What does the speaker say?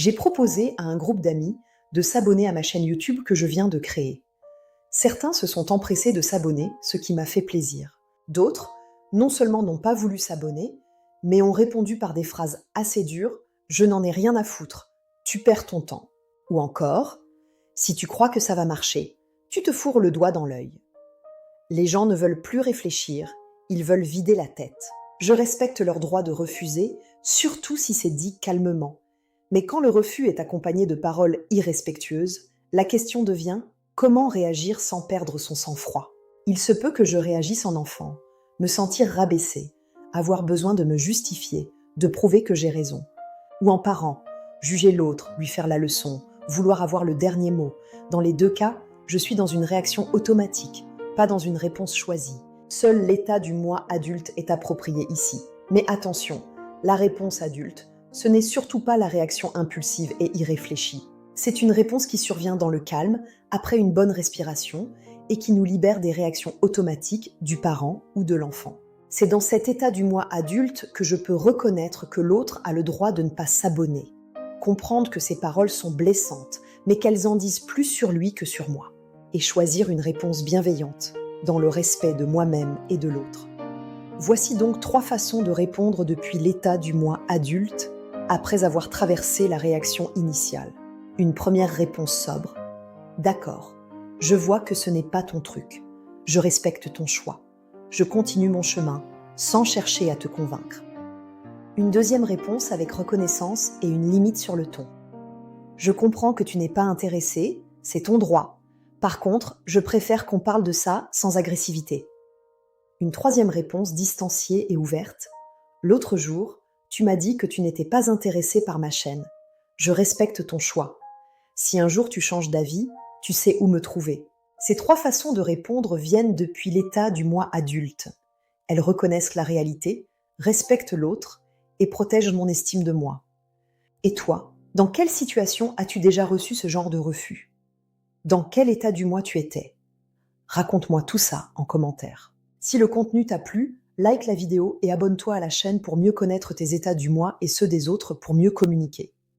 J'ai proposé à un groupe d'amis de s'abonner à ma chaîne YouTube que je viens de créer. Certains se sont empressés de s'abonner, ce qui m'a fait plaisir. D'autres, non seulement n'ont pas voulu s'abonner, mais ont répondu par des phrases assez dures: «Je n'en ai rien à foutre, tu perds ton temps». Ou encore: «Si tu crois que ça va marcher, tu te fourres le doigt dans l'œil». Les gens ne veulent plus réfléchir, ils veulent vider la tête. Je respecte leur droit de refuser, surtout si c'est dit calmement. Mais quand le refus est accompagné de paroles irrespectueuses, la question devient: comment réagir sans perdre son sang-froid? Il se peut que je réagisse en enfant, me sentir rabaissée, avoir besoin de me justifier, de prouver que j'ai raison. Ou en parent, juger l'autre, lui faire la leçon, vouloir avoir le dernier mot. Dans les deux cas, je suis dans une réaction automatique, pas dans une réponse choisie. Seul l'état du moi adulte est approprié ici. Mais attention, la réponse adulte, ce n'est surtout pas la réaction impulsive et irréfléchie. C'est une réponse qui survient dans le calme, après une bonne respiration, et qui nous libère des réactions automatiques du parent ou de l'enfant. C'est dans cet état du moi adulte que je peux reconnaître que l'autre a le droit de ne pas s'abonner, comprendre que ses paroles sont blessantes, mais qu'elles en disent plus sur lui que sur moi, et choisir une réponse bienveillante, dans le respect de moi-même et de l'autre. Voici donc 3 façons de répondre depuis l'état du moi adulte, après avoir traversé la réaction initiale. Une première réponse sobre: d'accord, je vois que ce n'est pas ton truc. Je respecte ton choix. Je continue mon chemin, sans chercher à te convaincre. Une deuxième réponse avec reconnaissance et une limite sur le ton. Je comprends que tu n'es pas intéressé, c'est ton droit. Par contre, je préfère qu'on parle de ça sans agressivité. Une troisième réponse distanciée et ouverte. L'autre jour, tu m'as dit que tu n'étais pas intéressé par ma chaîne. Je respecte ton choix. Si un jour tu changes d'avis, tu sais où me trouver. Ces 3 façons de répondre viennent depuis l'état du moi adulte. Elles reconnaissent la réalité, respectent l'autre et protègent mon estime de moi. Et toi, dans quelle situation as-tu déjà reçu ce genre de refus? Dans quel état du moi tu étais? Raconte-moi tout ça en commentaire. Si le contenu t'a plu, like la vidéo et abonne-toi à la chaîne pour mieux connaître tes états du moi et ceux des autres pour mieux communiquer.